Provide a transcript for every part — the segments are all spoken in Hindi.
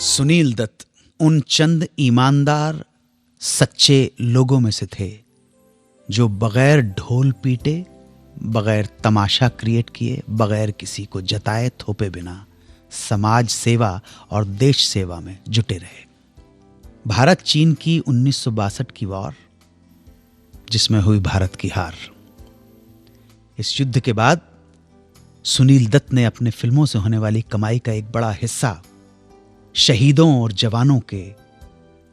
सुनील दत्त उन चंद ईमानदार सच्चे लोगों में से थे जो बगैर ढोल पीटे, बगैर तमाशा क्रिएट किए, बगैर किसी को जताए थोपे बिना समाज सेवा और देश सेवा में जुटे रहे। भारत चीन की 1962 की वॉर, जिसमें हुई भारत की हार। इस युद्ध के बाद सुनील दत्त ने अपने फिल्मों से होने वाली कमाई का एक बड़ा हिस्सा शहीदों और जवानों के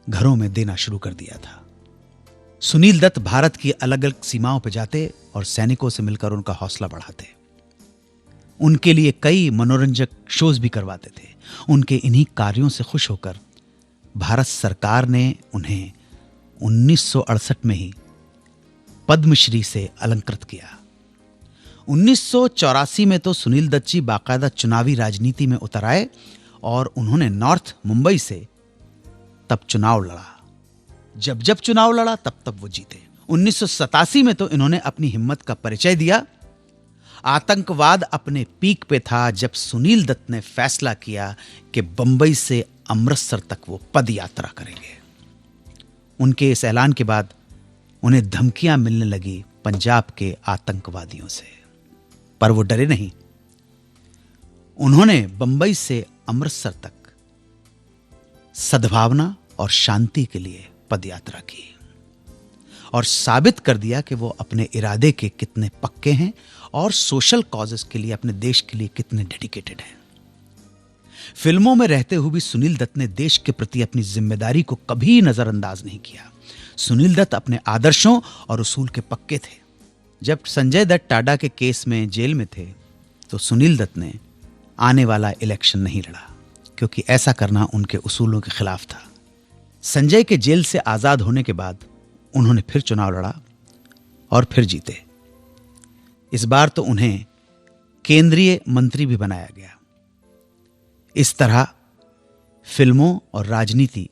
घरों में देना शुरू कर दिया था। सुनील दत्त भारत की अलग अलग सीमाओं पर जाते और सैनिकों से मिलकर उनका हौसला बढ़ाते। उनके लिए कई मनोरंजक शोज भी करवाते थे। उनके इन्हीं कार्यों से खुश होकर भारत सरकार ने उन्हें 1968 में ही पद्मश्री से अलंकृत किया। 1984 में तो सुनील दत्त जी बाकायदा चुनावी राजनीति में उतर आए और उन्होंने नॉर्थ मुंबई से तब चुनाव लड़ा। जब चुनाव लड़ा तब वो जीते। 1987 में तो इन्होंने अपनी हिम्मत का परिचय दिया। आतंकवाद अपने पीक पे था जब सुनील दत्त ने फैसला किया कि बंबई से अमृतसर तक वो पद यात्रा करेंगे। उनके इस ऐलान के बाद उन्हें धमकियां मिलने लगी पंजाब के आतंकवादियों से, पर वो डरे नहीं। उन्होंने बंबई से अमृतसर तक सद्भावना और शांति के लिए पदयात्रा की और साबित कर दिया कि वो अपने इरादे के कितने पक्के हैं और सोशल कॉजेस के लिए, अपने देश के लिए कितने डेडिकेटेड हैं। फिल्मों में रहते हुए भी सुनील दत्त ने देश के प्रति अपनी जिम्मेदारी को कभी नजरअंदाज नहीं किया। सुनील दत्त अपने आदर्शों और उसूल के पक्के थे। जब संजय दत्त टाडा के केस में जेल में थे तो सुनील दत्त ने आने वाला इलेक्शन नहीं लड़ा, क्योंकि ऐसा करना उनके उसूलों के खिलाफ था। संजय के जेल से आजाद होने के बाद उन्होंने फिर चुनाव लड़ा और फिर जीते। इस बार तो उन्हें केंद्रीय मंत्री भी बनाया गया। इस तरह फिल्मों और राजनीति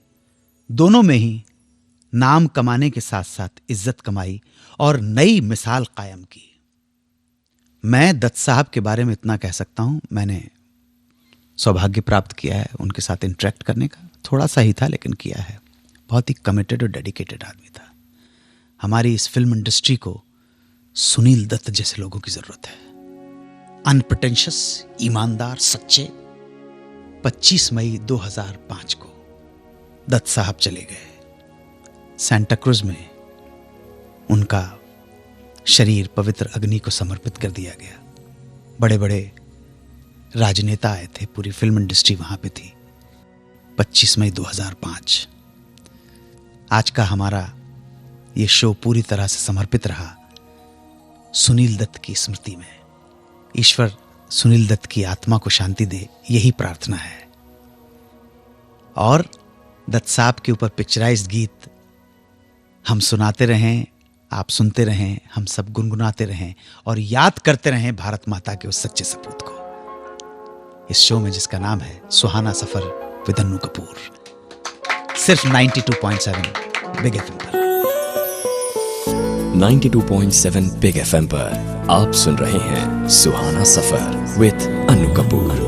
दोनों में ही नाम कमाने के साथ साथ इज्जत कमाई और नई मिसाल कायम की। मैं दत्त साहब के बारे में इतना कह सकता हूं, मैंने सौभाग्य प्राप्त किया है उनके साथ इंटरेक्ट करने का। थोड़ा सा ही था लेकिन किया है। बहुत ही कमिटेड और डेडिकेटेड आदमी था। हमारी इस फिल्म इंडस्ट्री को सुनील दत्त जैसे लोगों की जरूरत है। अनप्रिटेंशियस, ईमानदार, सच्चे। 25 मई 2005 को दत्त साहब चले गए। सेंटा क्रूज में उनका शरीर पवित्र अग्नि को समर्पित कर दिया गया। बड़े बड़े राजनेता आए थे, पूरी फिल्म इंडस्ट्री वहां पे थी। 25 मई 2005। आज का हमारा ये शो पूरी तरह से समर्पित रहा सुनील दत्त की स्मृति में। ईश्वर सुनील दत्त की आत्मा को शांति दे, यही प्रार्थना है। और दत्त साहब के ऊपर पिक्चराइज्ड गीत हम सुनाते रहें, आप सुनते रहें, हम सब गुनगुनाते रहें और याद करते रहें भारत माता के उस सच्चे सपूत को। इस शो में जिसका नाम है सुहाना सफर विद अन्नू कपूर, सिर्फ 92.7 बिग एफएम पर। 92.7 बिग एफएम पर आप सुन रहे हैं सुहाना सफर विद अन्नू कपूर।